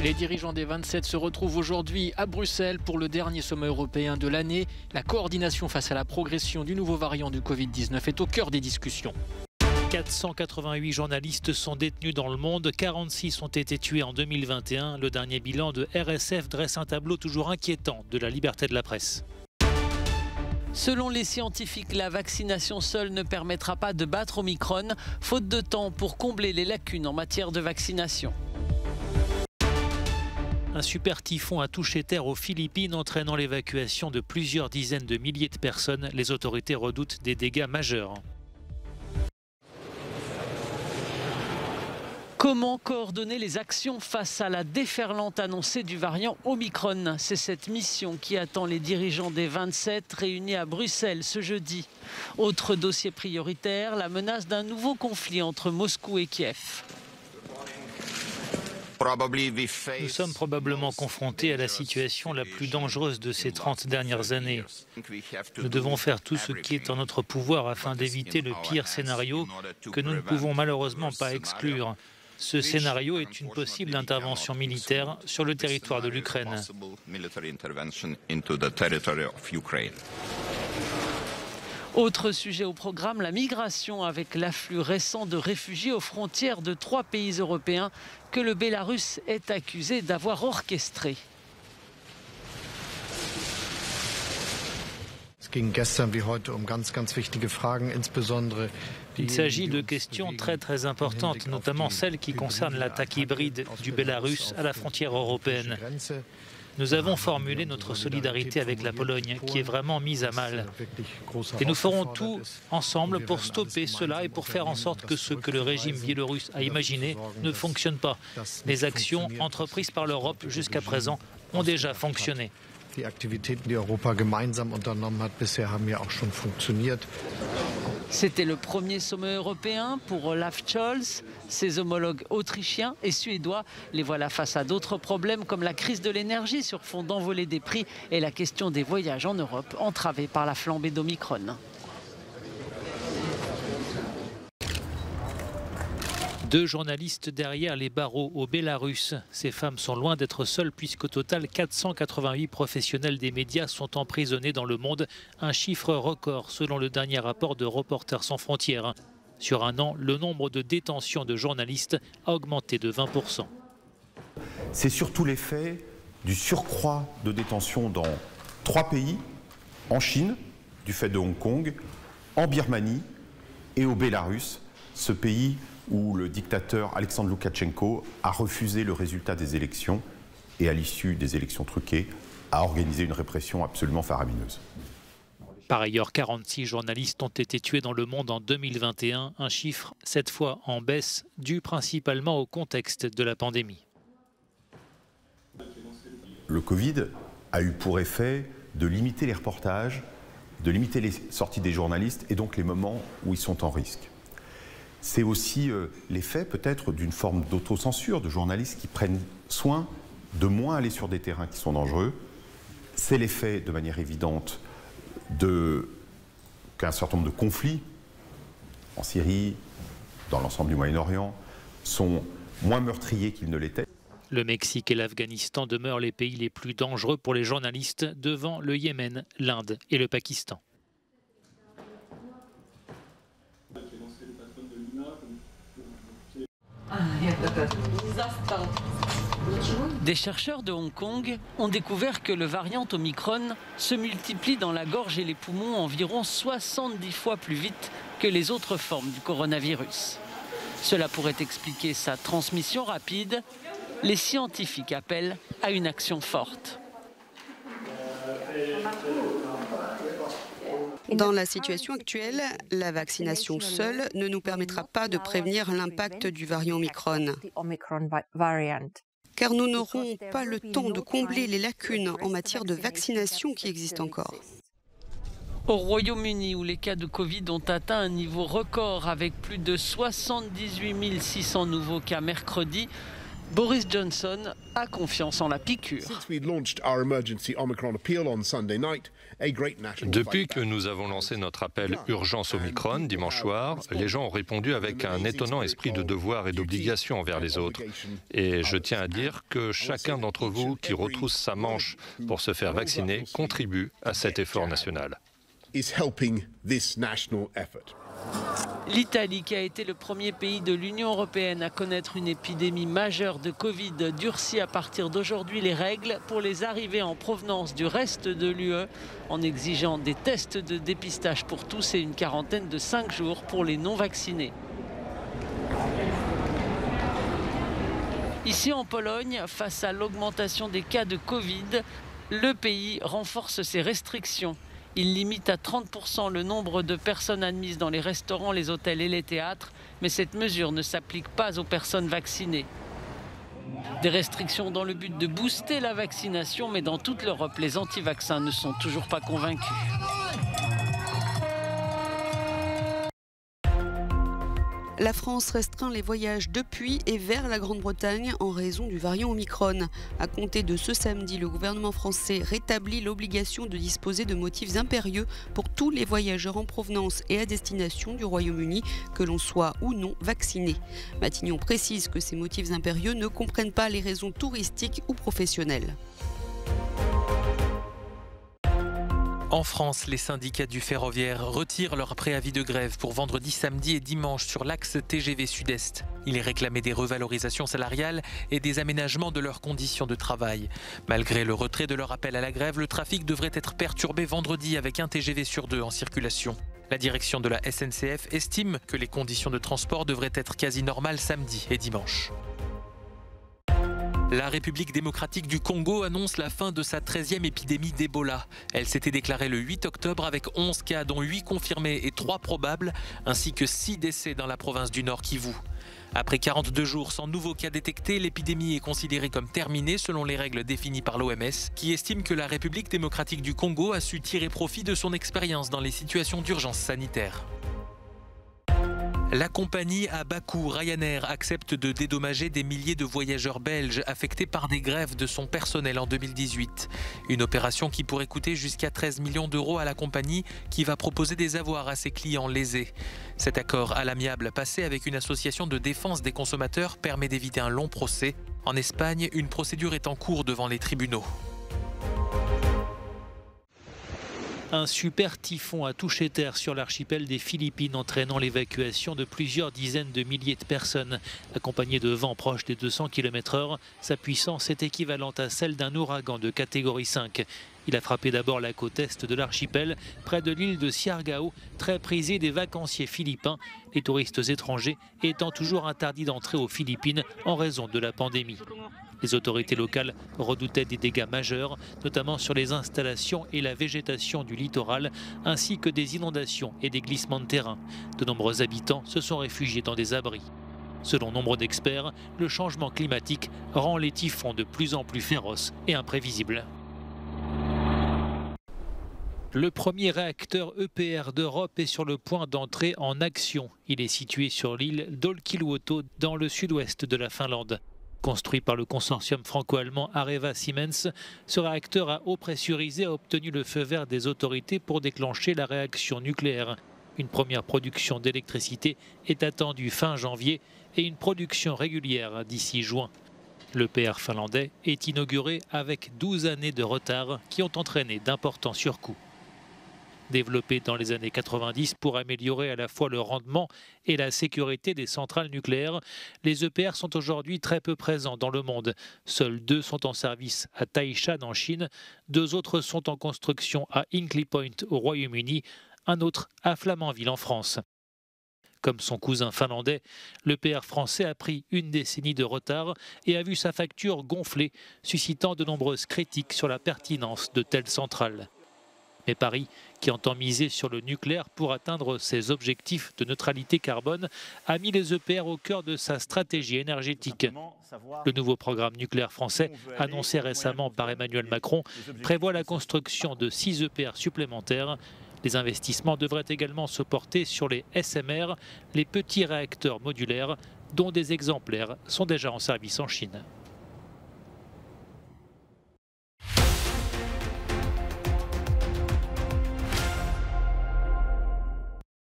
Les dirigeants des 27 se retrouvent aujourd'hui à Bruxelles pour le dernier sommet européen de l'année. La coordination face à la progression du nouveau variant du Covid-19 est au cœur des discussions. 488 journalistes sont détenus dans le monde, 46 ont été tués en 2021. Le dernier bilan de RSF dresse un tableau toujours inquiétant de la liberté de la presse. Selon les scientifiques, la vaccination seule ne permettra pas de battre Omicron, faute de temps pour combler les lacunes en matière de vaccination. Un super typhon a touché terre aux Philippines, entraînant l'évacuation de plusieurs dizaines de milliers de personnes. Les autorités redoutent des dégâts majeurs. Comment coordonner les actions face à la déferlante annoncée du variant Omicron? C'est cette mission qui attend les dirigeants des 27 réunis à Bruxelles ce jeudi. Autre dossier prioritaire, la menace d'un nouveau conflit entre Moscou et Kiev. Nous sommes probablement confrontés à la situation la plus dangereuse de ces 30 dernières années. Nous devons faire tout ce qui est en notre pouvoir afin d'éviter le pire scénario que nous ne pouvons malheureusement pas exclure. Ce scénario est une possible intervention militaire sur le territoire de l'Ukraine. Autre sujet au programme, la migration avec l'afflux récent de réfugiés aux frontières de 3 pays européens que le Bélarus est accusé d'avoir orchestré. Il s'agit de questions très importantes, notamment celles qui concernent l'attaque hybride du Bélarus à la frontière européenne. Nous avons formulé notre solidarité avec la Pologne, qui est vraiment mise à mal. Et nous ferons tout ensemble pour stopper cela et pour faire en sorte que ce que le régime biélorusse a imaginé ne fonctionne pas. Les actions entreprises par l'Europe jusqu'à présent ont déjà fonctionné. Die Aktivitäten, die Europa gemeinsam unternommen hat, bisher haben ja auch schon funktioniert. C'était le premier sommet européen pour Olaf Scholz. Ses homologues autrichiens et suédois les voilà face à d'autres problèmes comme la crise de l'énergie sur fond d'envolée des prix et la question des voyages en Europe entravée par la flambée d'Omicron. 2 journalistes derrière les barreaux au Bélarus. Ces femmes sont loin d'être seules puisqu'au total 488 professionnels des médias sont emprisonnés dans le monde. Un chiffre record selon le dernier rapport de Reporters sans frontières. Sur un an, le nombre de détentions de journalistes a augmenté de 20%. C'est surtout l'effet du surcroît de détention dans 3 pays, en Chine, du fait de Hong Kong, en Birmanie et au Bélarus, ce pays où le dictateur Alexandre Loukachenko a refusé le résultat des élections et à l'issue des élections truquées a organisé une répression absolument faramineuse. Par ailleurs, 46 journalistes ont été tués dans le monde en 2021, un chiffre cette fois en baisse dû principalement au contexte de la pandémie. Le Covid a eu pour effet de limiter les reportages, de limiter les sorties des journalistes et donc les moments où ils sont en risque. C'est aussi l'effet peut-être d'une forme d'autocensure de journalistes qui prennent soin de moins aller sur des terrains qui sont dangereux. C'est l'effet de manière évidente qu'un certain nombre de conflits en Syrie, dans l'ensemble du Moyen-Orient, sont moins meurtriers qu'ils ne l'étaient. Le Mexique et l'Afghanistan demeurent les pays les plus dangereux pour les journalistes devant le Yémen, l'Inde et le Pakistan. Des chercheurs de Hong Kong ont découvert que le variant Omicron se multiplie dans la gorge et les poumons environ 70 fois plus vite que les autres formes du coronavirus. Cela pourrait expliquer sa transmission rapide. Les scientifiques appellent à une action forte. Dans la situation actuelle, la vaccination seule ne nous permettra pas de prévenir l'impact du variant Omicron. Car nous n'aurons pas le temps de combler les lacunes en matière de vaccination qui existent encore. Au Royaume-Uni, où les cas de Covid ont atteint un niveau record avec plus de 78 600 nouveaux cas mercredi, Boris Johnson a confiance en la piqûre. Depuis que nous avons lancé notre appel Urgence Omicron dimanche soir, les gens ont répondu avec un étonnant esprit de devoir et d'obligation envers les autres. Et je tiens à dire que chacun d'entre vous qui retrousse sa manche pour se faire vacciner contribue à cet effort national. L'Italie, qui a été le premier pays de l'Union européenne à connaître une épidémie majeure de Covid, durcit à partir d'aujourd'hui les règles pour les arrivées en provenance du reste de l'UE, en exigeant des tests de dépistage pour tous et une quarantaine de 5 jours pour les non-vaccinés. Ici en Pologne, face à l'augmentation des cas de Covid, le pays renforce ses restrictions. Il limite à 30% le nombre de personnes admises dans les restaurants, les hôtels et les théâtres, mais cette mesure ne s'applique pas aux personnes vaccinées. Des restrictions dans le but de booster la vaccination, mais dans toute l'Europe, les anti-vaccins ne sont toujours pas convaincus. La France restreint les voyages depuis et vers la Grande-Bretagne en raison du variant Omicron. À compter de ce samedi, le gouvernement français rétablit l'obligation de disposer de motifs impérieux pour tous les voyageurs en provenance et à destination du Royaume-Uni, que l'on soit ou non vacciné. Matignon précise que ces motifs impérieux ne comprennent pas les raisons touristiques ou professionnelles. En France, les syndicats du ferroviaire retirent leur préavis de grève pour vendredi, samedi et dimanche sur l'axe TGV Sud-Est. Ils réclamaient des revalorisations salariales et des aménagements de leurs conditions de travail. Malgré le retrait de leur appel à la grève, le trafic devrait être perturbé vendredi avec un TGV sur 2 en circulation. La direction de la SNCF estime que les conditions de transport devraient être quasi normales samedi et dimanche. La République démocratique du Congo annonce la fin de sa 13e épidémie d'Ebola. Elle s'était déclarée le 8 octobre avec 11 cas, dont 8 confirmés et 3 probables, ainsi que 6 décès dans la province du Nord Kivu. Après 42 jours sans nouveaux cas détectés, l'épidémie est considérée comme terminée selon les règles définies par l'OMS, qui estime que la République démocratique du Congo a su tirer profit de son expérience dans les situations d'urgence sanitaire. La compagnie à bas coût Ryanair accepte de dédommager des milliers de voyageurs belges affectés par des grèves de son personnel en 2018. Une opération qui pourrait coûter jusqu'à 13 millions d'euros à la compagnie qui va proposer des avoirs à ses clients lésés. Cet accord à l'amiable passé avec une association de défense des consommateurs permet d'éviter un long procès. En Espagne, une procédure est en cours devant les tribunaux. Un super typhon a touché terre sur l'archipel des Philippines, entraînant l'évacuation de plusieurs dizaines de milliers de personnes. Accompagné de vents proches des 200 km/h, sa puissance est équivalente à celle d'un ouragan de catégorie 5. Il a frappé d'abord la côte est de l'archipel, près de l'île de Siargao, très prisée des vacanciers philippins, les touristes étrangers étant toujours interdits d'entrer aux Philippines en raison de la pandémie. Les autorités locales redoutaient des dégâts majeurs, notamment sur les installations et la végétation du littoral, ainsi que des inondations et des glissements de terrain. De nombreux habitants se sont réfugiés dans des abris. Selon nombre d'experts, le changement climatique rend les typhons de plus en plus féroces et imprévisibles. Le premier réacteur EPR d'Europe est sur le point d'entrer en action. Il est situé sur l'île d'Olkiluoto, dans le sud-ouest de la Finlande. Construit par le consortium franco-allemand Areva Siemens, ce réacteur à eau pressurisée a obtenu le feu vert des autorités pour déclencher la réaction nucléaire. Une première production d'électricité est attendue fin janvier et une production régulière d'ici juin. L'EPR finlandais est inauguré avec 12 années de retard qui ont entraîné d'importants surcoûts. Développé dans les années 90 pour améliorer à la fois le rendement et la sécurité des centrales nucléaires, les EPR sont aujourd'hui très peu présents dans le monde. Seuls 2 sont en service à Taishan en Chine, 2 autres sont en construction à Hinkley Point au Royaume-Uni, un autre à Flamanville en France. Comme son cousin finlandais, l'EPR français a pris une décennie de retard et a vu sa facture gonfler, suscitant de nombreuses critiques sur la pertinence de telles centrales. Mais Paris, qui entend miser sur le nucléaire pour atteindre ses objectifs de neutralité carbone, a mis les EPR au cœur de sa stratégie énergétique. Le nouveau programme nucléaire français, annoncé récemment par Emmanuel Macron, prévoit la construction de 6 EPR supplémentaires. Les investissements devraient également se porter sur les SMR, les petits réacteurs modulaires, dont des exemplaires sont déjà en service en Chine.